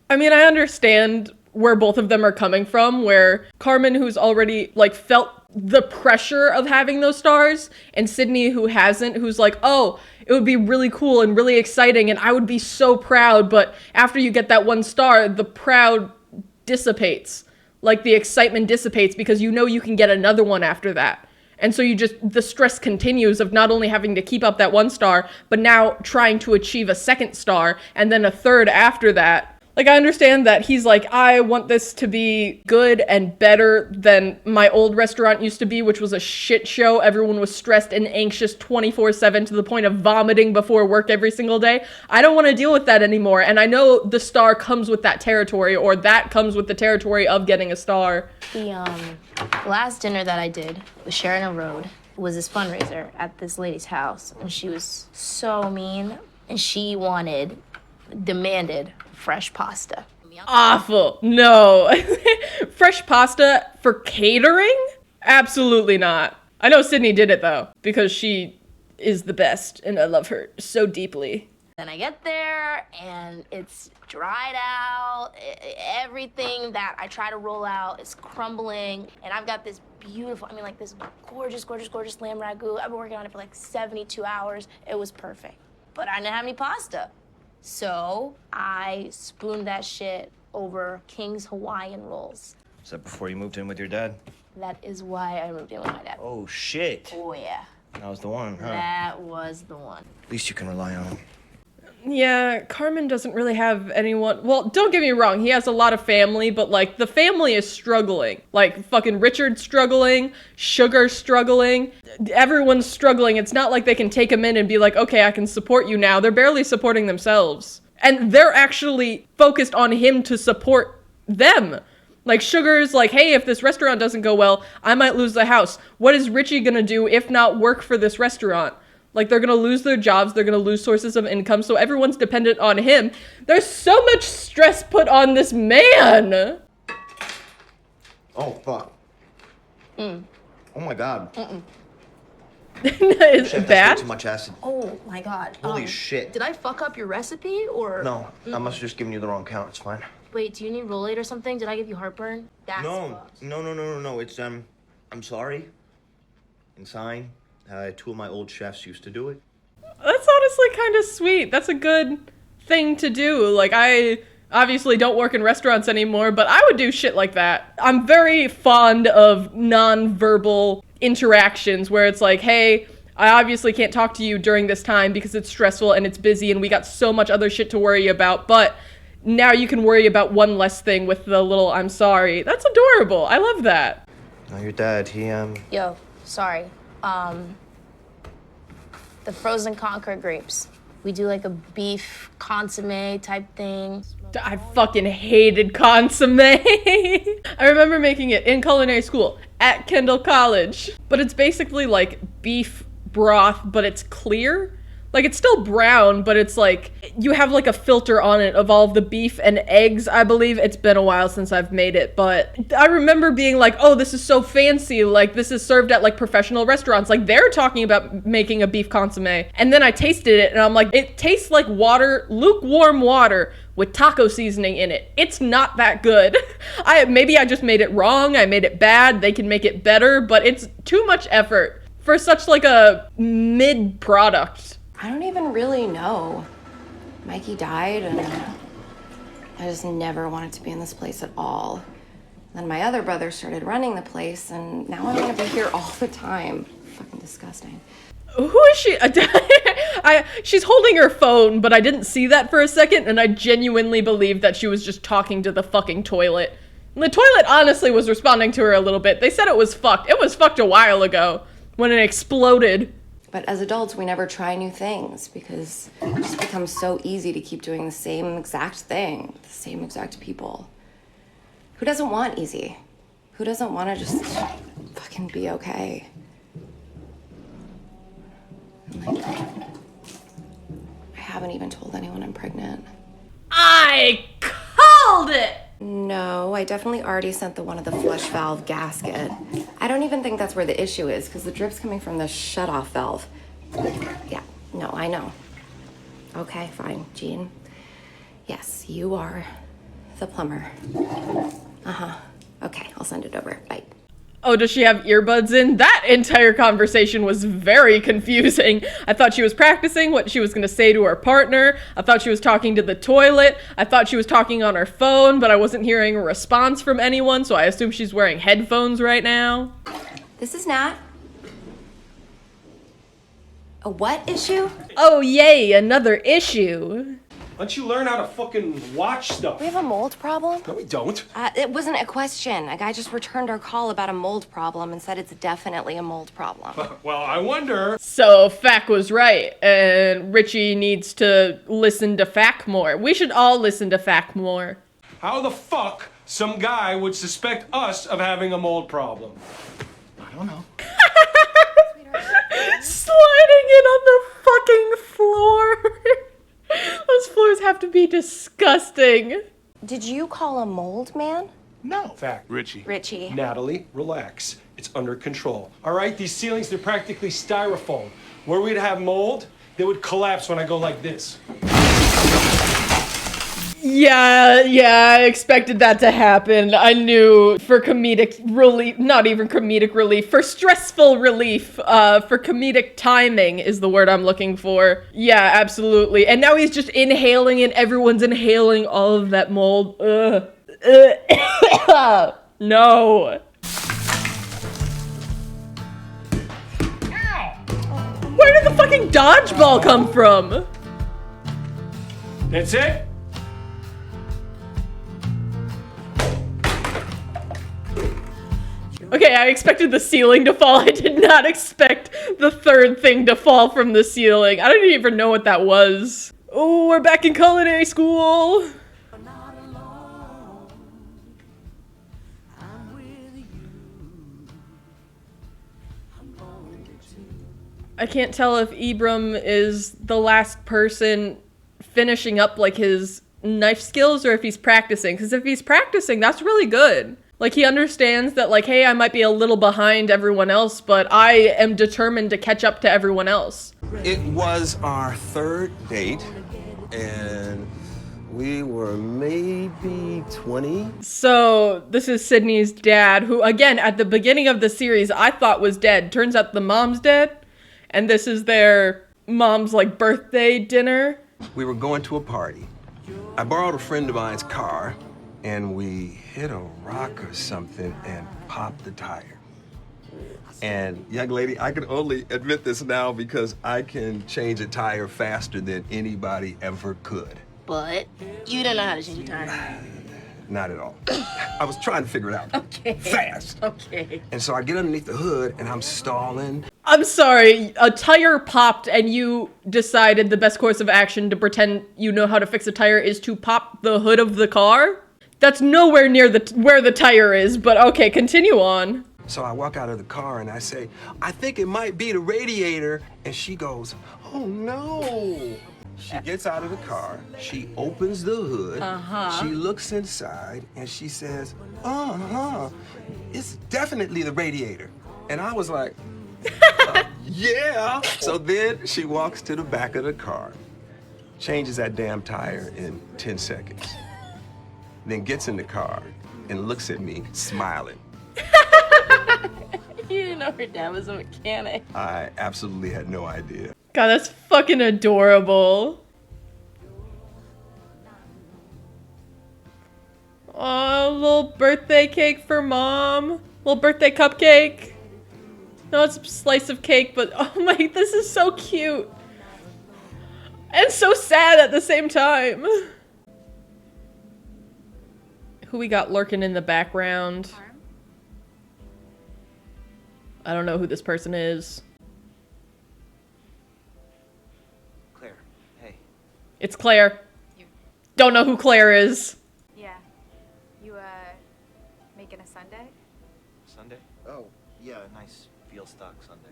I mean, I understand where both of them are coming from, where Carmen, who's already felt the pressure of having those stars, and Sydney, who hasn't, who's oh, it would be really cool and really exciting and I would be so proud, but after you get that one star, the proud dissipates. The excitement dissipates because you know you can get another one after that. And so the stress continues of not only having to keep up that one star, but now trying to achieve a second star and then a third after that. I understand that he's I want this to be good and better than my old restaurant used to be, which was a shit show. Everyone was stressed and anxious 24/7 to the point of vomiting before work every single day. I don't want to deal with that anymore. And I know the star comes with that territory, or that comes with the territory of getting a star. The last dinner that I did with Sharon Road was this fundraiser at this lady's house, and she was so mean, and she demanded fresh pasta. Awful. No. Fresh pasta for catering? Absolutely not. I know Sydney did it though, because she is the best and I love her so deeply. Then I get there and it's dried out. Everything that I try to roll out is crumbling. And I've got this beautiful, this gorgeous, gorgeous, gorgeous lamb ragu. I've been working on it for 72 hours. It was perfect. But I didn't have any pasta. So I spooned that shit over King's Hawaiian rolls. Is that before you moved in with your dad? That is why I moved in with my dad. Oh, shit. Oh, yeah. That was the one, huh? That was the one. At least you can rely on him. Yeah, Carmen doesn't really have anyone. Well, don't get me wrong, he has a lot of family, but the family is struggling. Fucking Richard's struggling, Sugar's struggling, everyone's struggling. It's not like they can take him in and be okay, I can support you now. They're barely supporting themselves. And they're actually focused on him to support them. Sugar's hey, if this restaurant doesn't go well, I might lose the house. What is Richie gonna do if not work for this restaurant? They're gonna lose their jobs, they're gonna lose sources of income, so everyone's dependent on him. There's so much stress put on this man! Oh, fuck. Oh my god. Is Chef, it bad? that's way too much acid. Oh my god. Holy shit. Did I fuck up your recipe or? No, I must have just given you the wrong count. It's fine. Wait, do you need Rolade or something? Did I give you heartburn? That's No, fucked. no. It's, I'm sorry. And sign. Two of my old chefs used to do it. That's honestly kind of sweet. That's a good thing to do. I obviously don't work in restaurants anymore, but I would do shit like that. I'm very fond of non-verbal interactions where it's hey, I obviously can't talk to you during this time because it's stressful and it's busy and we got so much other shit to worry about, but now you can worry about one less thing with the little I'm sorry. That's adorable. I love that. No, your dad, he, Yo, sorry. The frozen Concord grapes. We do like a beef consomme type thing. I fucking hated consomme. I remember making it in culinary school at Kendall College. But it's basically like beef broth, but it's clear. Like, it's still brown, but it's like, you have like a filter on it of all of the beef and eggs, I believe. It's been a while since I've made it, but I remember being like, oh, this is so fancy. Like, this is served at like professional restaurants. Like, they're talking about making a beef consomme. And then I tasted it and I'm like, it tastes like water, lukewarm water with taco seasoning in it. It's not that good. Maybe I just made it wrong. I made it bad. They can make it better, but it's too much effort for such like a mid product. I don't even really know. Mikey died, and I just never wanted to be in this place at all. Then my other brother started running the place, and now I'm gonna be here all the time. Fucking disgusting. Who is she? She's holding her phone, but I didn't see that for a second, and I genuinely believed that she was just talking to the fucking toilet. And the toilet honestly was responding to her a little bit. They said it was fucked. It was fucked a while ago when it exploded. But as adults, we never try new things because it just becomes so easy to keep doing the same exact thing with the same exact people. Who doesn't want easy? Who doesn't want to just fucking be okay? And like, I haven't even told anyone I'm pregnant. I called it! No, I definitely already sent the one of the flush valve gasket. I don't even think that's where the issue is, because the drip's coming from the shut-off valve. Yeah, no, I know. Okay, fine, Jean. Yes, you are the plumber. Uh-huh. Okay, I'll send it over. Bye. Oh, does she have earbuds in? That entire conversation was very confusing. I thought she was practicing what she was going to say to her partner. I thought she was talking to the toilet. I thought she was talking on her phone, but I wasn't hearing a response from anyone, so I assume she's wearing headphones right now. This is Nat. A what issue? Oh, yay, another issue. Why don't you learn how to fucking watch stuff? We have a mold problem? No, we don't. It wasn't a question. A guy just returned our call about a mold problem and said it's definitely a mold problem. Well, I wonder. So Fack was right, and Richie needs to listen to Fack more. We should all listen to Fack more. How the fuck some guy would suspect us of having a mold problem? I don't know. Sliding in on the fucking floor. Those floors have to be disgusting. Did you call a mold man? No. Fact. Richie. Natalie, relax. It's under control. All right, these ceilings, they're practically styrofoam. Where we'd have mold, they would collapse when I go like this. Yeah, I expected that to happen. I knew for comedic relief, not even comedic relief, for stressful relief, for comedic timing is the word I'm looking for. Yeah, absolutely. And now he's just inhaling and everyone's inhaling all of that mold. Ugh. No. Where did the fucking dodgeball come from? That's it? Okay, I expected the ceiling to fall. I did not expect the third thing to fall from the ceiling. I didn't even know what that was. Oh, we're back in culinary school. I can't tell if Ibram is the last person finishing up like his knife skills or if he's practicing. Because if he's practicing, that's really good. Like, he understands that, like, hey, I might be a little behind everyone else, but I am determined to catch up to everyone else. It was our third date, and we were maybe 20. So, this is Sydney's dad, who, again, at the beginning of the series, I thought was dead. Turns out the mom's dead, and this is their mom's, like, birthday dinner. We were going to a party. I borrowed a friend of mine's car, and we hit a rock or something and popped the tire. And young lady, I can only admit this now because I can change a tire faster than anybody ever could. But you don't know how to change a tire. Not at all. I was trying to figure it out. Okay. Fast. Okay. And so I get underneath the hood and I'm stalling. I'm sorry, a tire popped and you decided the best course of action to pretend you know how to fix a tire is to pop the hood of the car? That's nowhere near where the tire is, but okay, continue on. So I walk out of the car and I say, I think it might be the radiator. And she goes, oh no. She gets out of the car, she opens the hood, she looks inside, and she says, it's definitely the radiator. And I was like, yeah. So then she walks to the back of the car, changes that damn tire in 10 seconds, then gets in the car and looks at me, smiling. You didn't know her dad was a mechanic. I absolutely had no idea. God, that's fucking adorable. Oh, little birthday cake for mom. Little birthday cupcake. No, it's a slice of cake, but oh my, this is so cute. And so sad at the same time. Who we got lurking in the background? I don't know who this person is. Claire, hey. It's Claire. Don't know who Claire is. Yeah. You, making a sundae? Sunday? Oh, yeah, a nice veal stock sundae.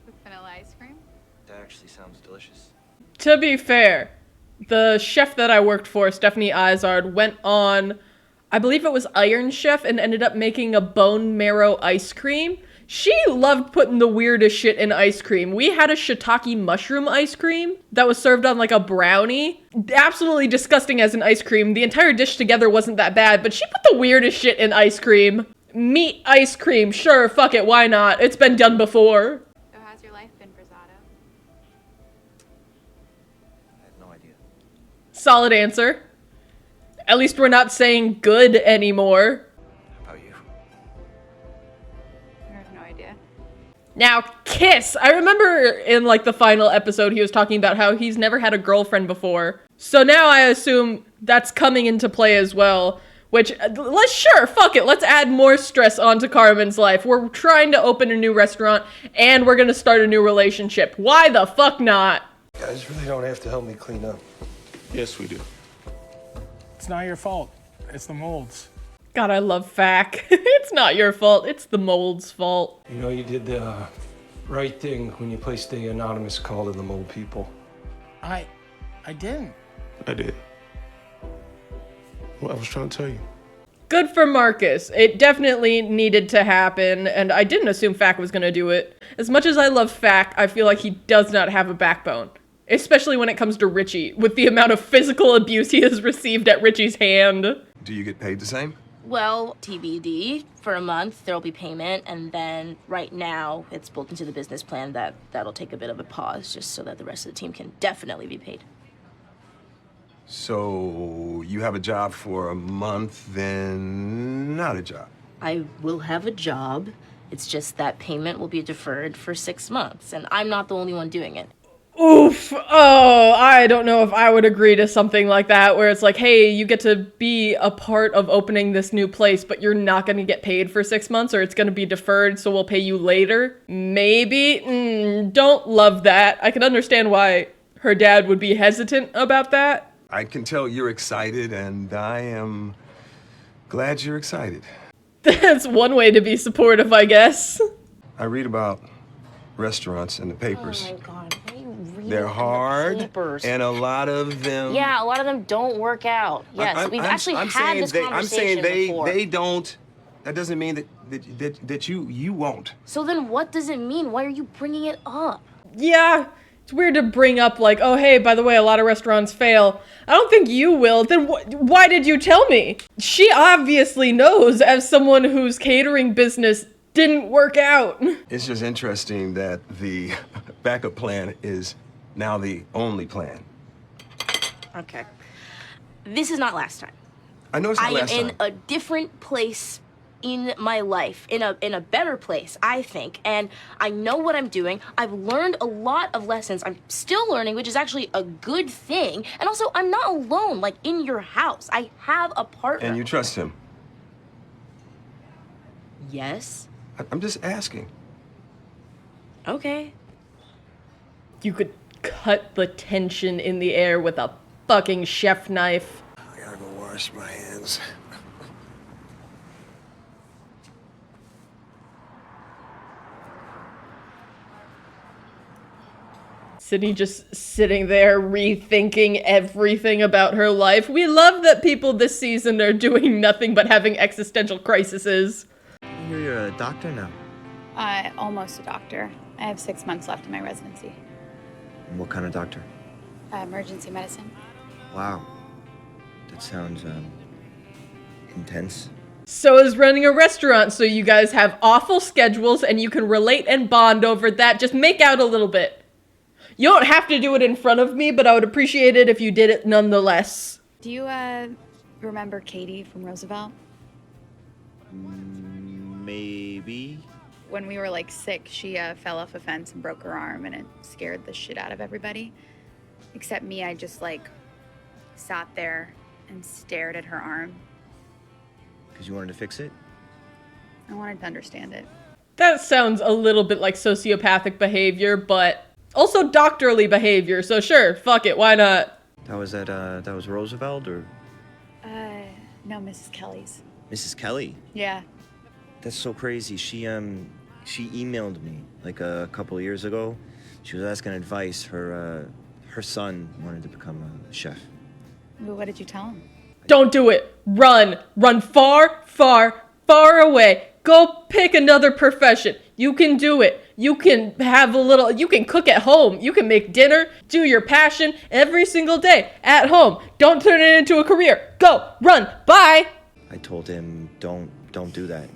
With vanilla ice cream? That actually sounds delicious. To be fair, the chef that I worked for, Stephanie Izard, went on, I believe it was Iron Chef, and ended up making a bone marrow ice cream. She loved putting the weirdest shit in ice cream. We had a shiitake mushroom ice cream that was served on like a brownie. Absolutely disgusting as an ice cream. The entire dish together wasn't that bad, but she put the weirdest shit in ice cream. Meat ice cream, sure, fuck it, why not? It's been done before. So how's your life been, Brasato? I have no idea. Solid answer. At least we're not saying good anymore. How about you? I have no idea. Now, Kiss! I remember in like the final episode he was talking about how he's never had a girlfriend before. So now I assume that's coming into play as well. Which, fuck it, let's add more stress onto Carmen's life. We're trying to open a new restaurant, and we're gonna start a new relationship. Why the fuck not? You guys really don't have to help me clean up. Yes, we do. It's not your fault. It's the molds. God, I love FAC. It's not your fault, it's the mold's fault. You know, you did the right thing when you placed the anonymous call to the mold people. I didn't. I did. Well, I was trying to tell you. Good for Marcus. It definitely needed to happen, and I didn't assume FAC was gonna do it. As much as I love FAC, I feel like he does not have a backbone. Especially when it comes to Richie, with the amount of physical abuse he has received at Richie's hand. Do you get paid the same? Well, TBD. For a month, there'll be payment, and then right now, it's built into the business plan that'll take a bit of a pause, just so that the rest of the team can definitely be paid. So you have a job for a month, then not a job. I will have a job. It's just that payment will be deferred for 6 months, and I'm not the only one doing it. Oof. Oh, I don't know if I would agree to something like that, where it's like, hey, you get to be a part of opening this new place, but you're not going to get paid for 6 months, or it's going to be deferred, so we'll pay you later. Maybe. Don't love that. I can understand why her dad would be hesitant about that. I can tell you're excited, and I am glad you're excited. That's one way to be supportive, I guess. I read about restaurants in the papers. Oh my God, what are you reading? They're hard, papers? and a lot of them... Yeah, a lot of them don't work out. Yes, we've actually had this conversation before. They don't. That doesn't mean that you won't. So then what does it mean? Why are you bringing it up? Yeah. It's weird to bring up like, oh, hey, by the way, a lot of restaurants fail. I don't think you will. Then why did you tell me? She obviously knows as someone whose catering business didn't work out. It's just interesting that the backup plan is now the only plan. Okay. This is not last time. I know it's not last time. I am in a different place in my life, in a better place, I think. And I know what I'm doing. I've learned a lot of lessons. I'm still learning, which is actually a good thing. And also, I'm not alone, like, in your house. I have a partner. And you trust him? Yes. I'm just asking. Okay. You could cut the tension in the air with a fucking chef knife. I gotta go wash my hands. Sydney just sitting there rethinking everything about her life. We love that people this season are doing nothing but having existential crises. You're a doctor now. Almost a doctor. I have 6 months left in my residency. What kind of doctor? Emergency medicine. Wow. That sounds, intense. So is running a restaurant, so you guys have awful schedules and you can relate and bond over that. Just make out a little bit. You don't have to do it in front of me, but I would appreciate it if you did it nonetheless. Do you, remember Katie from Roosevelt? Maybe. When we were, like, sick, she, fell off a fence and broke her arm, and it scared the shit out of everybody. Except me, I just, like, sat there and stared at her arm. Because you wanted to fix it? I wanted to understand it. That sounds a little bit like sociopathic behavior, but also doctorly behavior, so sure, fuck it, why not? That was Roosevelt, or? No, Mrs. Kelly's. Mrs. Kelly? Yeah. That's so crazy. She emailed me, like, a couple of years ago. She was asking advice. Her son wanted to become a chef. Well, what did you tell him? Don't do it. Run. Run far, far, far away. Go pick another profession. You can do it. You can you can cook at home. You can make dinner, do your passion every single day at home. Don't turn it into a career. Go, run, bye. I told him, don't do that.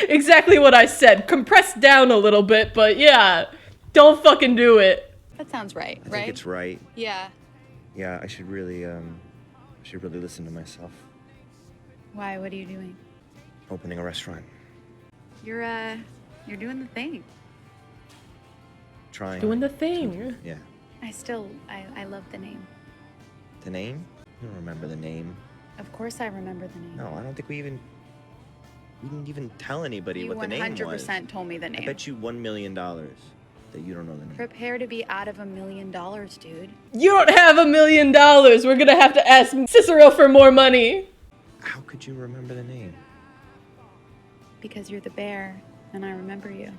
Exactly what I said. Compress down a little bit, but yeah, don't fucking do it. That sounds right, I right? think it's right. Yeah. Yeah, I should really listen to myself. Why? What are you doing? Opening a restaurant. You're doing the thing. Trying. Doing the thing. Yeah. I love the name. The name? You don't remember the name. Of course I remember the name. No, I don't think we didn't even tell anybody what the name was. You 100% told me the name. I bet you $1 million that you don't know the name. Prepare to be out of $1 million, dude. You don't have $1 million. We're gonna have to ask Cicero for more money. How could you remember the name? Because you're the bear, and I remember you.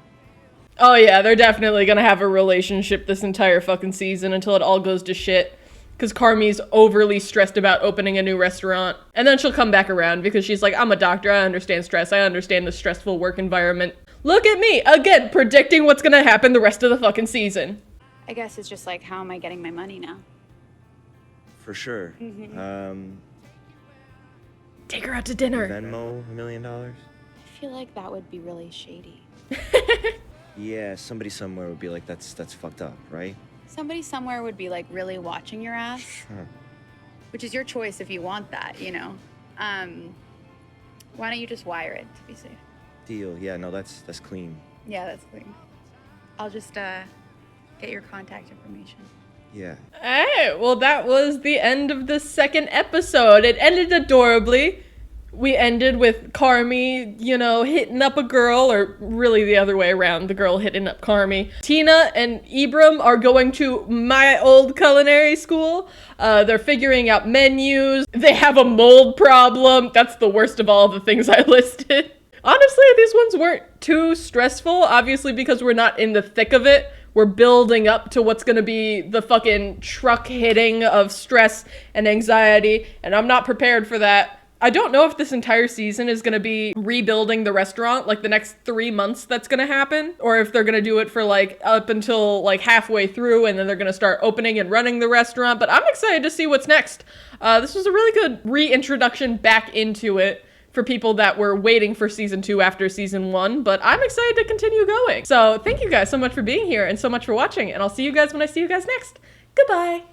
Oh yeah, they're definitely gonna have a relationship this entire fucking season until it all goes to shit. Because Carmi's overly stressed about opening a new restaurant. And then she'll come back around because she's like, I'm a doctor, I understand stress, I understand the stressful work environment. Look at me, again, predicting what's gonna happen the rest of the fucking season. I guess it's just like, how am I getting my money now? For sure. Take her out to dinner. Venmo $1 million? I feel like that would be really shady. Yeah, somebody somewhere would be like, that's fucked up, right? Somebody somewhere would be like really watching your ass. Sure. Which is your choice if you want that, you know. Why don't you just wire it to be safe? Deal. Yeah, no, that's clean. Yeah, that's clean. I'll just get your contact information. Yeah. Alright, well that was the end of the second episode. It ended adorably. We ended with Carmi, you know, hitting up a girl, or really the other way around, the girl hitting up Carmi. Tina and Ibram are going to my old culinary school. They're figuring out menus. They have a mold problem. That's the worst of all the things I listed. Honestly, these ones weren't too stressful, obviously because we're not in the thick of it. We're building up to what's gonna be the fucking truck hitting of stress and anxiety, and I'm not prepared for that. I don't know if this entire season is going to be rebuilding the restaurant, like the next 3 months that's going to happen, or if they're going to do it for like up until like halfway through and then they're going to start opening and running the restaurant, but I'm excited to see what's next. This was a really good reintroduction back into it for people that were waiting for season 2 after season 1, but I'm excited to continue going. So thank you guys so much for being here and so much for watching, and I'll see you guys when I see you guys next. Goodbye.